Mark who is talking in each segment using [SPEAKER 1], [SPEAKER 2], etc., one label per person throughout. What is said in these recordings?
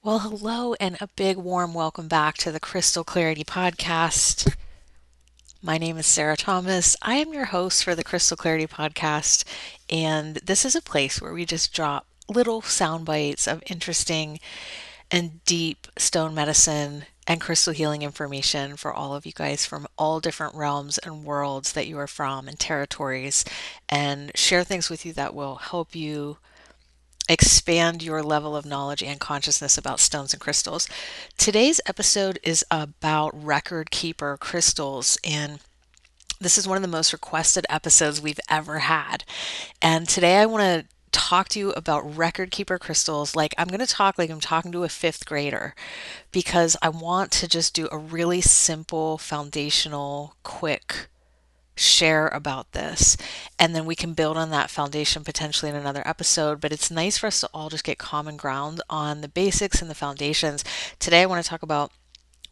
[SPEAKER 1] Well, hello, and a big warm welcome back to the Crystal Clarity Podcast. My name is Sarah Thomas. I am your host for the Crystal Clarity Podcast, and this is a place where we just drop little sound bites of interesting and deep stone medicine and crystal healing information for all of you guys from all different realms and worlds that you are from and territories, and share things with you that will help you expand your level of knowledge and consciousness about stones and crystals. Today's episode is about record keeper crystals, and this is one of the most requested episodes we've ever had. And today I want to talk to you about record keeper crystals. Like, I'm going to talk like I'm talking to a fifth grader because I want to just do a really simple, foundational, quick share about this, and then we can build on that foundation potentially in another episode. But it's nice for us to all just get common ground on the basics and the foundations. Today I want to talk about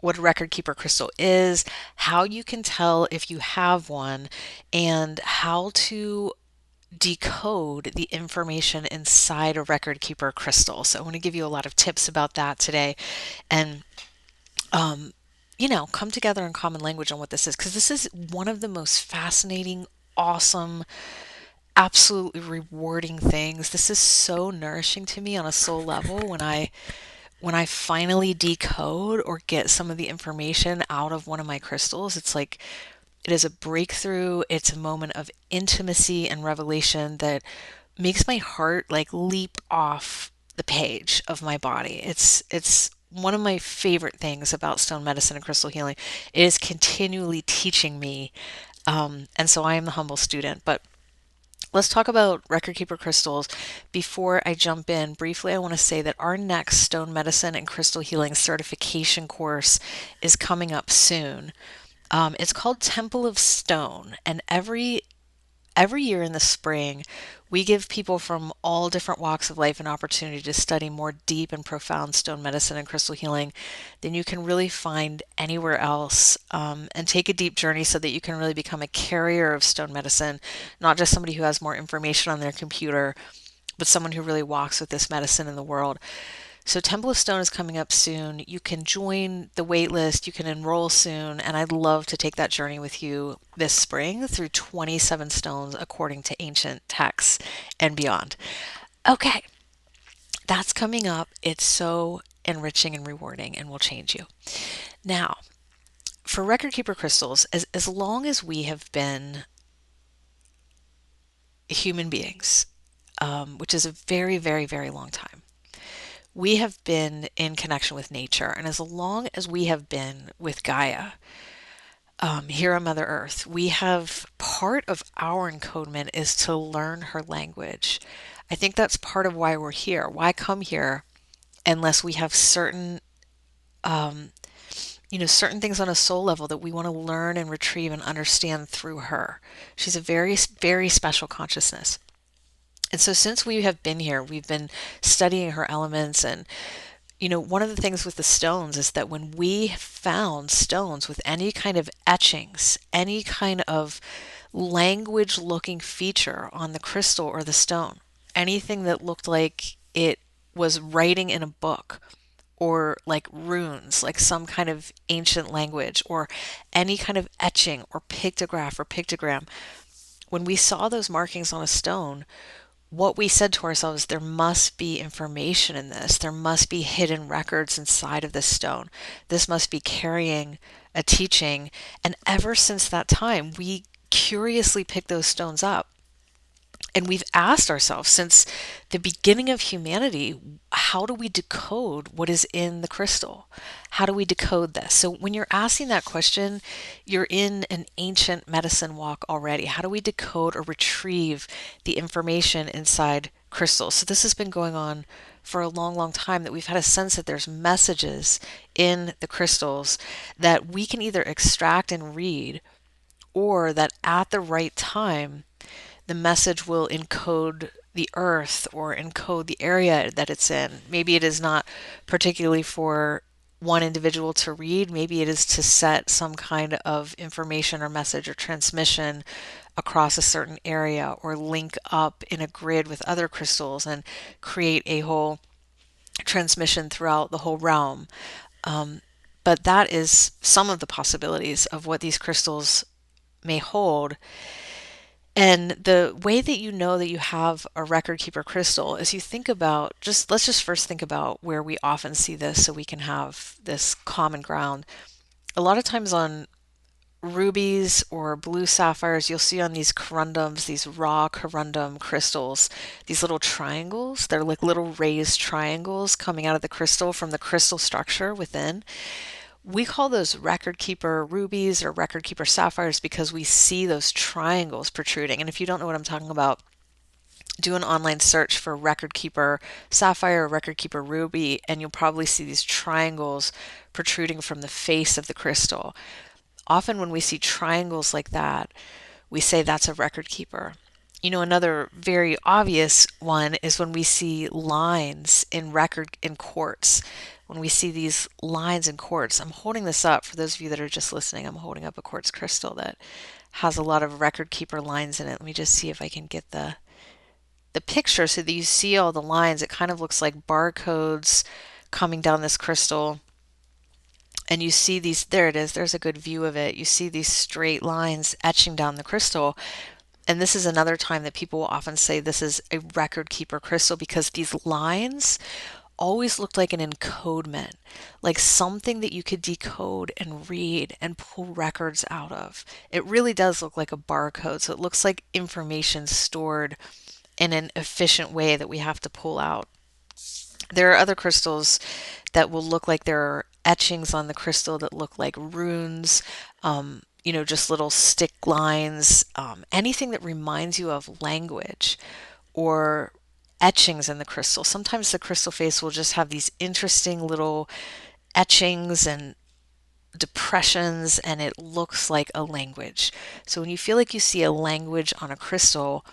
[SPEAKER 1] what a record keeper crystal is, how you can tell if you have one, and how to decode the information inside a record keeper crystal. So I want to give you a lot of tips about that today, and um, come together in common language on what this is, because this is one of the most fascinating, awesome, absolutely rewarding things. This is so nourishing to me on a soul level when I finally decode or get some of the information out of one of my crystals. It's like it is a breakthrough. It's a moment of intimacy and revelation that makes my heart like leap off the page of my body. It's one of my favorite things about stone medicine and crystal healing. It is continually teaching me, and so I am the humble student. But let's talk about record keeper crystals. Before I jump in, briefly, I want to say that our next stone medicine and crystal healing certification course is coming up soon. It's called Temple of Stone, and every year in the spring, we give people from all different walks of life an opportunity to study more deep and profound stone medicine and crystal healing than you can really find anywhere else, and take a deep journey so that you can really become a carrier of stone medicine, not just somebody who has more information on their computer, but someone who really walks with this medicine in the world. So Temple of Stone is coming up soon. You can join the wait list, you can enroll soon, and I'd love to take that journey with you this spring through 27 stones according to ancient texts and beyond. Okay, that's coming up. It's so enriching and rewarding and will change you. Now, for record keeper crystals, as long as we have been human beings, which is a very, very, very long time, we have been in connection with nature. And as long as we have been with Gaia, here on Mother Earth, we have part of our encodement is to learn her language. I think that's part of why we're here. Why come here unless we have um, certain things on a soul level that we want to learn and retrieve and understand through her. She's a very, very special consciousness. And so, since we have been here, we've been studying her elements. And one of the things with the stones is that when we found stones with any kind of etchings, any kind of language looking feature on the crystal or the stone, anything that looked like it was writing in a book, or like runes, like some kind of ancient language, or any kind of etching or pictograph or pictogram, when we saw those markings on a stone, what we said to ourselves, there must be information in this. There must be hidden records inside of this stone. This must be carrying a teaching. And ever since that time, we curiously pick those stones up. And we've asked ourselves since the beginning of humanity, how do we decode what is in the crystal? How do we decode this? So when you're asking that question, you're in an ancient medicine walk already. How do we decode or retrieve the information inside crystals? So this has been going on for a long, long time, that we've had a sense that there's messages in the crystals that we can either extract and read, or that at the right time the message will encode the earth or encode the area that it's in. Maybe it is not particularly for one individual to read. Maybe it is to set some kind of information or message or transmission across a certain area, or link up in a grid with other crystals and create a whole transmission throughout the whole realm. Um, but that is some of the possibilities of what these crystals may hold. And the way that you know that you have a record keeper crystal is you think about just let's just first think about where we often see this so we can have this common ground. A lot of times on rubies or blue sapphires, you'll see on these corundums, these raw corundum crystals, these little triangles. They're like little raised triangles coming out of the crystal from the crystal structure within. We call those record keeper rubies or record keeper sapphires because we see those triangles protruding. And if you don't know what I'm talking about, do an online search for record keeper sapphire or record keeper ruby, and you'll probably see these triangles protruding from the face of the crystal. Often, when we see triangles like that, we say that's a record keeper. Another very obvious one is when we see lines in quartz. When we see these lines in quartz, I'm holding this up for those of you that are just listening. I'm holding up a quartz crystal that has a lot of record keeper lines in it. Let me just see if I can get the picture so that you see all the lines. It kind of looks like barcodes coming down this crystal. And you see these, there it is, there's a good view of it. You see these straight lines etching down the crystal. And this is another time that people will often say this is a record keeper crystal because these lines always looked like an encodement, like something that you could decode and read and pull records out of. It really does look like a barcode. So it looks like information stored in an efficient way that we have to pull out. There are other crystals that will look like there are etchings on the crystal that look like runes, just little stick lines, anything that reminds you of language or etchings in the crystal. Sometimes the crystal face will just have these interesting little etchings and depressions, and it looks like a language. So when you feel like you see a language on a crystal,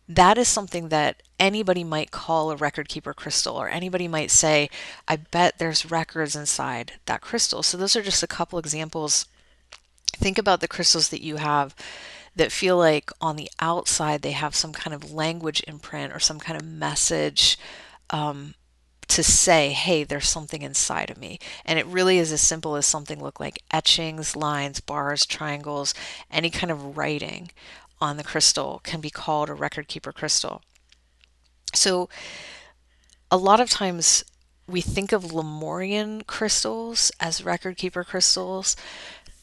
[SPEAKER 1] that is something that anybody might call a record keeper crystal, or anybody might say, I bet there's records inside that crystal. So those are just a couple examples. Think about the crystals that you have that feel like on the outside they have some kind of language imprint or some kind of message, um, to say, hey, there's something inside of me. And it really is as simple as something look like etchings, lines, bars, triangles, any kind of writing on the crystal can be called a record keeper crystal. So a lot of times we think of Lemurian crystals as record keeper crystals.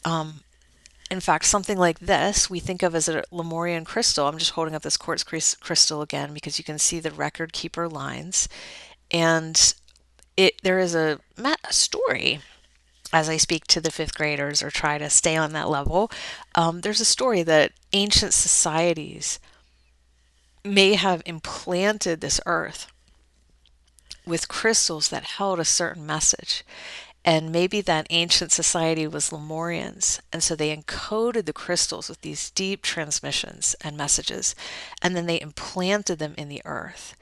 [SPEAKER 1] Um, in fact, something like this we think of as a Lemurian crystal. I'm just holding up this quartz crystal again because you can see the record keeper lines. And there is a story as I speak to the fifth graders or try to stay on that level. There's a story that ancient societies may have implanted this earth with crystals that held a certain message. And maybe that ancient society was Lemurians. And so they encoded the crystals with these deep transmissions and messages. And then they implanted them in the earth.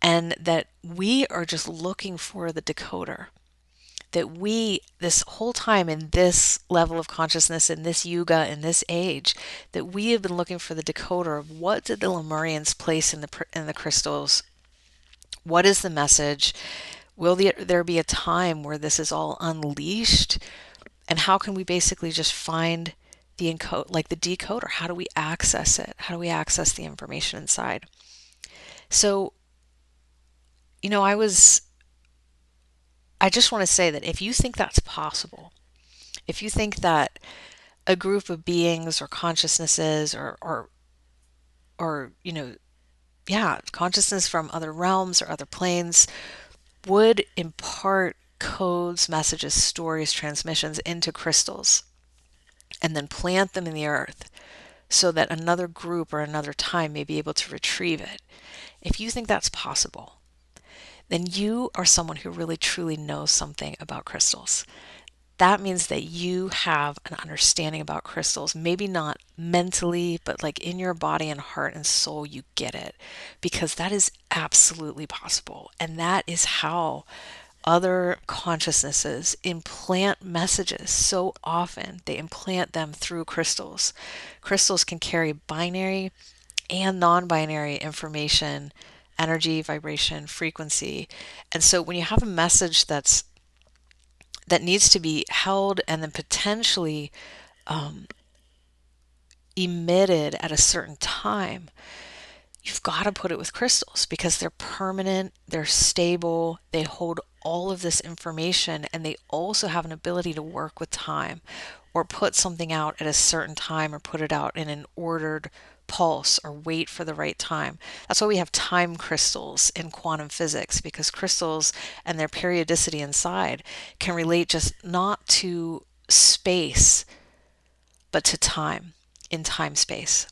[SPEAKER 1] And that we are just looking for the decoder. That we, this whole time in this level of consciousness, in this yuga, in this age, that we have been looking for the decoder of what did the Lemurians place in the crystals? What is the message? Will there be a time where this is all unleashed? And how can we basically just find the decoder? How do we access it? How do we access the information inside? So, you know, I just want to say that if you think that's possible, if you think that a group of beings or consciousnesses or yeah, consciousness from other realms or other planes would impart codes, messages, stories, transmissions into crystals and then plant them in the earth so that another group or another time may be able to retrieve it. If you think that's possible, then you are someone who really truly knows something about crystals. That means that you have an understanding about crystals, maybe not mentally, but like in your body and heart and soul, you get it because that is absolutely possible. And that is how other consciousnesses implant messages so often. They implant them through crystals. Crystals can carry binary and non binary information energy, vibration, frequency. And so when you have a message that needs to be held and then potentially emitted at a certain time, you've got to put it with crystals because they're permanent, they're stable, they hold all of this information, and they also have an ability to work with time or put something out at a certain time or put it out in an ordered pulse or wait for the right time. That's why we have time crystals in quantum physics, because crystals and their periodicity inside can relate just not to space but to time, in time space.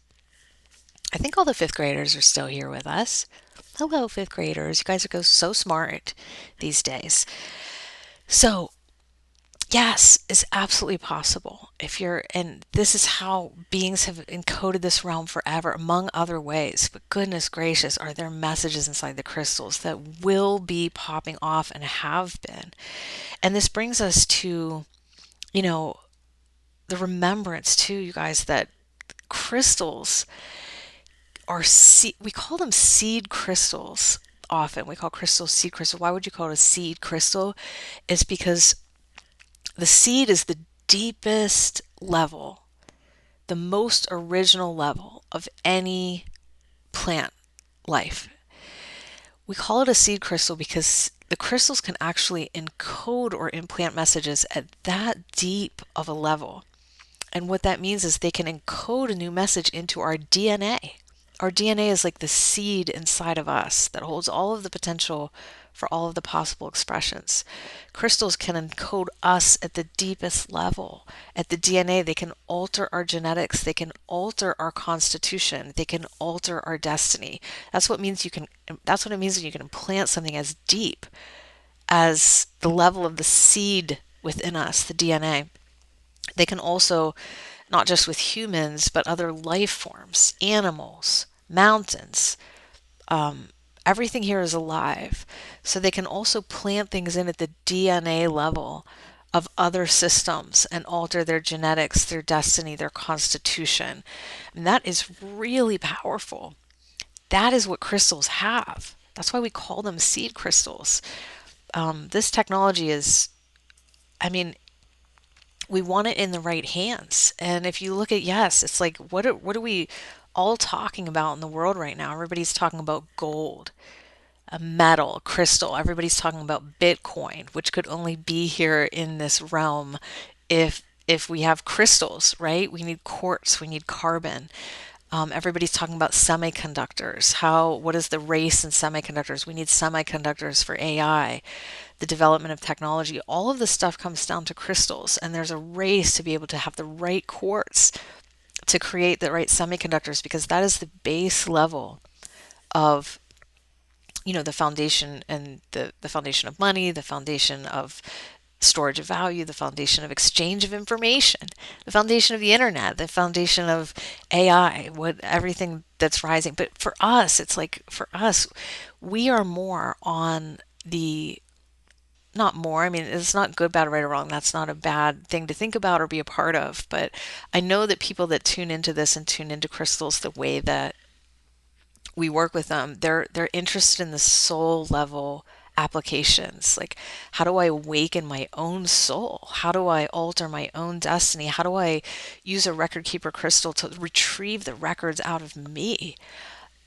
[SPEAKER 1] I think all the fifth graders are still here with us. Hello, fifth graders. You guys are so smart these days. So, yes, it's absolutely possible. And this is how beings have encoded this realm forever, among other ways. But goodness gracious, are there messages inside the crystals that will be popping off and have been? And this brings us to, you know, the remembrance too, you guys, that crystals we call them seed crystals often. We call crystals seed crystal. Why would you call it a seed crystal? It's because the seed is the deepest level, the most original level of any plant life. We call it a seed crystal because the crystals can actually encode or implant messages at that deep of a level. And what that means is they can encode a new message into our DNA. Our DNA is like the seed inside of us that holds all of the potential for all of the possible expressions. Crystals can encode us at the deepest level. At the DNA, they can alter our genetics, they can alter our constitution, they can alter our destiny. That's what it means when you can implant something as deep as the level of the seed within us, the DNA. They can also, not just with humans, but other life forms, animals, mountains. Everything here is alive. So they can also plant things in at the DNA level of other systems and alter their genetics, their destiny, their constitution. And that is really powerful. That is what crystals have. That's why we call them seed crystals. This technology is, I mean, we want it in the right hands. And if you look at, yes, it's like, what are we all talking about in the world right now? Everybody's talking about gold, a metal, crystal. Everybody's talking about Bitcoin, which could only be here in this realm if we have crystals, right? We need quartz, we need carbon. Everybody's talking about semiconductors. What is the race in semiconductors? We need semiconductors for AI, the development of technology. All of this stuff comes down to crystals, and there's a race to be able to have the right quartz to create the right semiconductors, because that is the base level of the foundation, and the foundation of money, the foundation of storage of value, the foundation of exchange of information, the foundation of the internet, the foundation of AI, everything that's rising. But for us, it's like, we are more on the, not more, I mean, it's not good, bad, right, or wrong. That's not a bad thing to think about or be a part of. But I know that people that tune into this and tune into crystals the way that we work with them, they're interested in the soul level applications. Like, how do I awaken my own soul? How do I alter my own destiny? How do I use a record keeper crystal to retrieve the records out of me?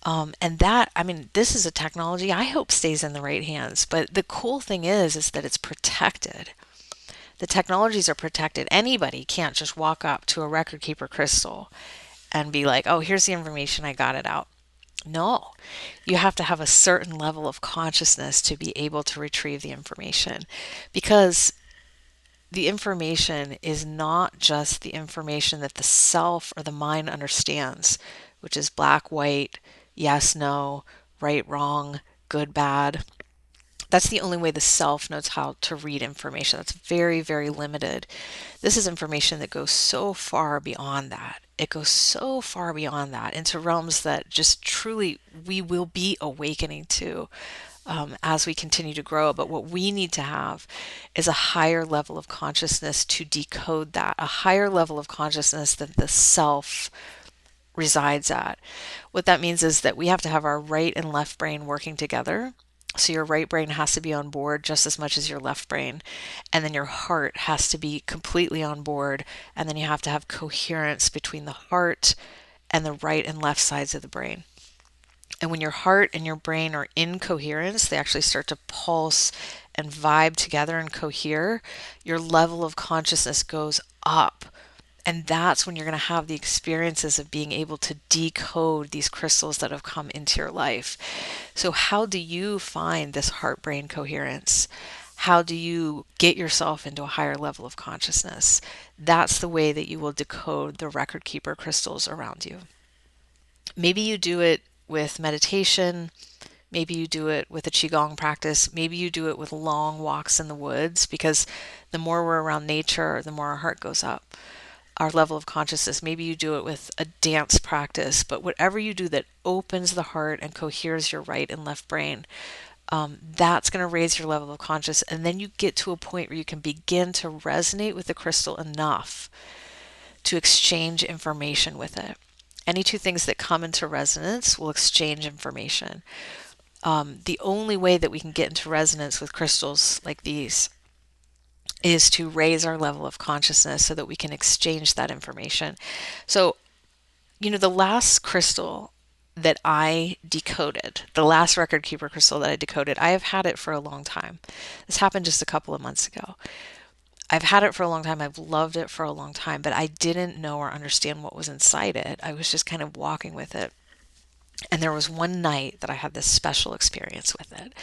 [SPEAKER 1] And that, I mean, this is a technology I hope stays in the right hands. But the cool thing is that it's protected. The technologies are protected. Anybody can't just walk up to a record keeper crystal and be like, oh, here's the information, I got it out. No, you have to have a certain level of consciousness to be able to retrieve the information, because the information is not just the information that the self or the mind understands, which is black, white, yes, no, right, wrong, good, bad. That's the only way the self knows how to read information. That's very, very limited. This is information that goes so far beyond that. It goes so far beyond that into realms that just truly we will be awakening to as we continue to grow. But what we need to have is a higher level of consciousness to decode that, a higher level of consciousness than the self resides at. What that means is that we have to have our right and left brain working together. So your right brain has to be on board just as much as your left brain. And then your heart has to be completely on board. And then you have to have coherence between the heart and the right and left sides of the brain. And when your heart and your brain are in coherence, they actually start to pulse and vibe together and cohere. Your level of consciousness goes up. And that's when you're going to have the experiences of being able to decode these crystals that have come into your life. So, how do you find this heart brain coherence? How do you get yourself into a higher level of consciousness? That's the way that you will decode the record keeper crystals around you. Maybe you do it with meditation. Maybe you do it with a Qigong practice. Maybe you do it with long walks in the woods, because the more we're around nature, the more our heart goes up, our level of consciousness. Maybe you do it with a dance practice, but whatever you do that opens the heart and coheres your right and left brain, that's going to raise your level of consciousness. And then you get to a point where you can begin to resonate with the crystal enough to exchange information with it. Any two things that come into resonance will exchange information. The only way that we can get into resonance with crystals like these is to raise our level of consciousness so that we can exchange that information. So, the last crystal that I decoded, the last record keeper crystal that I decoded, I have had it for a long time. This happened just a couple of months ago. I've had it for a long time. I've loved it for a long time, but I didn't know or understand what was inside it. I was just kind of walking with it. And there was one night that I had this special experience with it.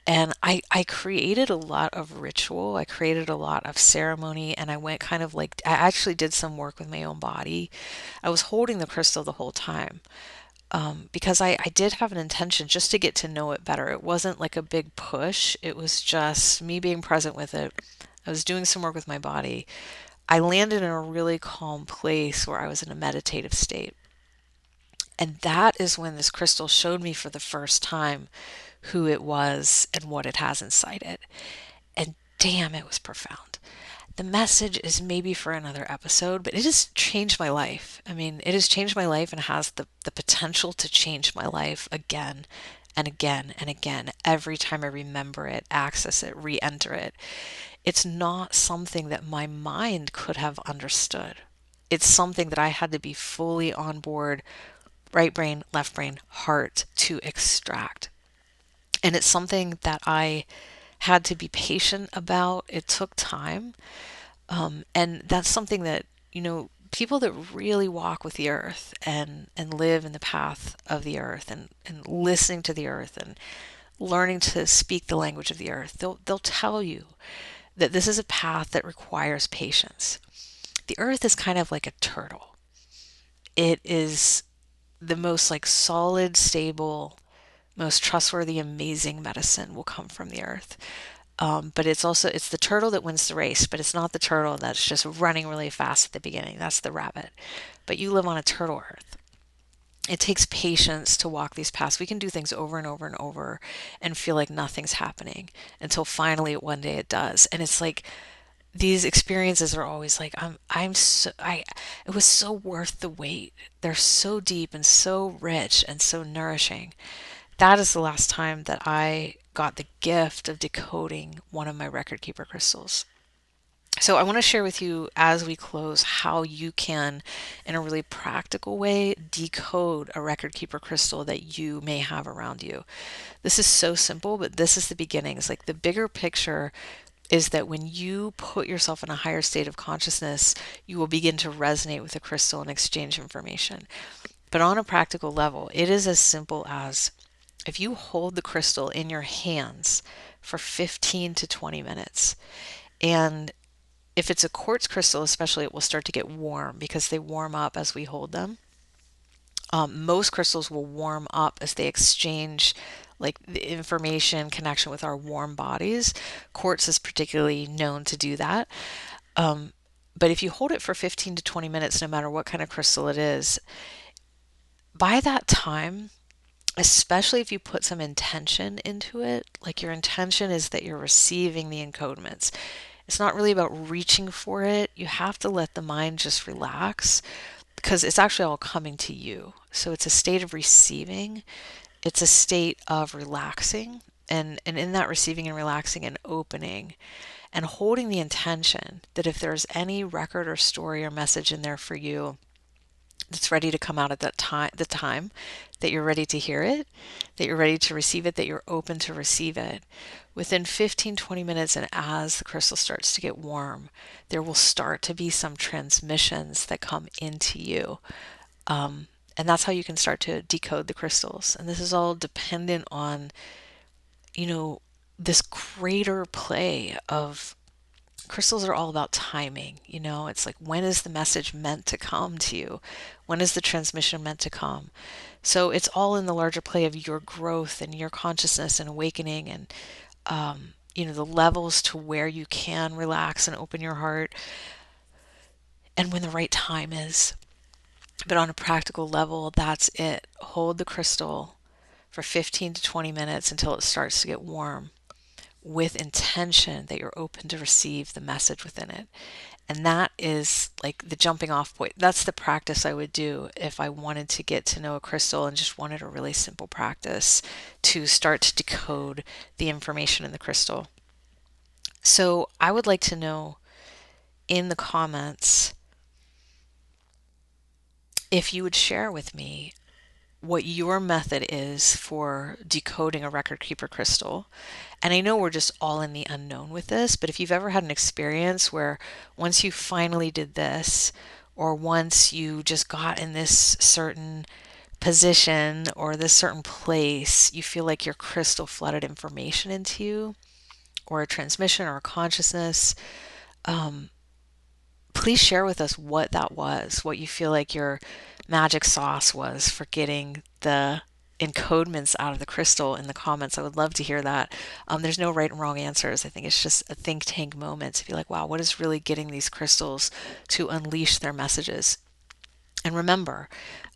[SPEAKER 1] And I created a lot of ritual. I created a lot of ceremony, and I went kind of like, I actually did some work with my own body. I was holding the crystal the whole time, because I did have an intention just to get to know it better. It wasn't like a big push, it was just me being present with it. I was doing some work with my body. I landed in a really calm place where I was in a meditative state. And that is when this crystal showed me for the first time who it was and what it has inside it. And damn, it was profound. The message is maybe for another episode, but it has changed my life. I mean, it has changed my life and has the potential to change my life again and again and again. Every time I remember it, access it, re enter it, it's not something that my mind could have understood. It's something that I had to be fully on board, right brain, left brain, heart, to extract. And it's something that I had to be patient about. It took time. And that's something that, people that really walk with the earth and live in the path of the earth, and listening to the earth and learning to speak the language of the earth, they'll tell you that this is a path that requires patience. The earth is kind of like a turtle. It is the most like solid, stable, most trustworthy, amazing medicine will come from the earth. But it's the turtle that wins the race, but it's not the turtle that's just running really fast at the beginning. That's the rabbit. But you live on a turtle earth. It takes patience to walk these paths. We can do things over and over and over and feel like nothing's happening until finally one day it does. And it's like these experiences are always like, it was so worth the wait. They're so deep and so rich and so nourishing. That is the last time that I got the gift of decoding one of my record keeper crystals. So I want to share with you as we close how you can, in a really practical way, decode a record keeper crystal that you may have around you. This is so simple, but this is the beginning. It's like the bigger picture is that when you put yourself in a higher state of consciousness, you will begin to resonate with the crystal and exchange information. But on a practical level, it is as simple as if you hold the crystal in your hands for 15 to 20 minutes, and if it's a quartz crystal, especially, it will start to get warm because they warm up as we hold them. Most crystals will warm up as they exchange like the information connection with our warm bodies. Quartz is particularly known to do that. Um, but if you hold it for 15 to 20 minutes, no matter what kind of crystal it is, by that time, especially if you put some intention into it, like your intention is that you're receiving the encodements. It's not really about reaching for it. You have to let the mind just relax, because it's actually all coming to you. So it's a state of receiving, it's a state of relaxing, and in that receiving and relaxing and opening and holding the intention that if there's any record or story or message in there for you that's ready to come out at that time, the time that you're ready to hear it, that you're ready to receive it, that you're open to receive it, within 15-20 minutes, and as the crystal starts to get warm, there will start to be some transmissions that come into you. And that's how you can start to decode the crystals. And this is all dependent on, you know, this greater play of crystals are all about timing. It's like, when is the message meant to come to you? When is the transmission meant to come? So it's all in the larger play of your growth and your consciousness and awakening, and the levels to where you can relax and open your heart and when the right time is. But on a practical level, that's it. Hold the crystal for 15 to 20 minutes until it starts to get warm, with intention that you're open to receive the message within it. And that is like the jumping off point. That's the practice I would do if I wanted to get to know a crystal and just wanted a really simple practice to start to decode the information in the crystal. So I would like to know in the comments if you would share with me what your method is for decoding a record keeper crystal. And I know we're just all in the unknown with this, but if you've ever had an experience where once you finally did this, or once you just got in this certain position or this certain place, you feel like your crystal flooded information into you, or a transmission or a consciousness, please share with us what that was, what you feel like your magic sauce was for getting the encodements out of the crystal in the comments. I would love to hear that. There's no right and wrong answers. I think it's just a think tank moment to be like, wow, what is really getting these crystals to unleash their messages? And remember,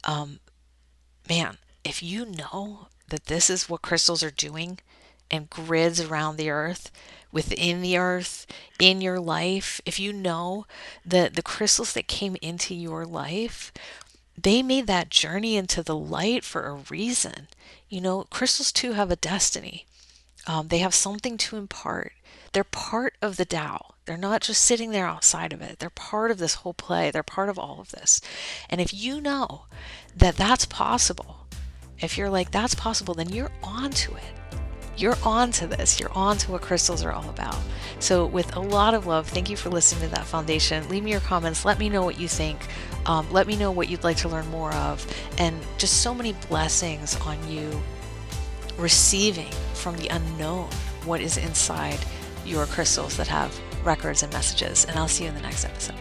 [SPEAKER 1] man, if you know that this is what crystals are doing and grids around the earth, within the earth, in your life, if you know that the crystals that came into your life, they made that journey into the light for a reason. Crystals too have a destiny. They have something to impart. They're part of the Tao. They're not just sitting there outside of it. They're part of this whole play. They're part of all of this. And if you know that that's possible, if you're like, that's possible, then you're onto it. You're on to this. You're on to what crystals are all about. So with a lot of love, thank you for listening to that foundation. Leave me your comments. Let me know what you think. Let me know what you'd like to learn more of. And just so many blessings on you receiving from the unknown what is inside your crystals that have records and messages. And I'll see you in the next episode.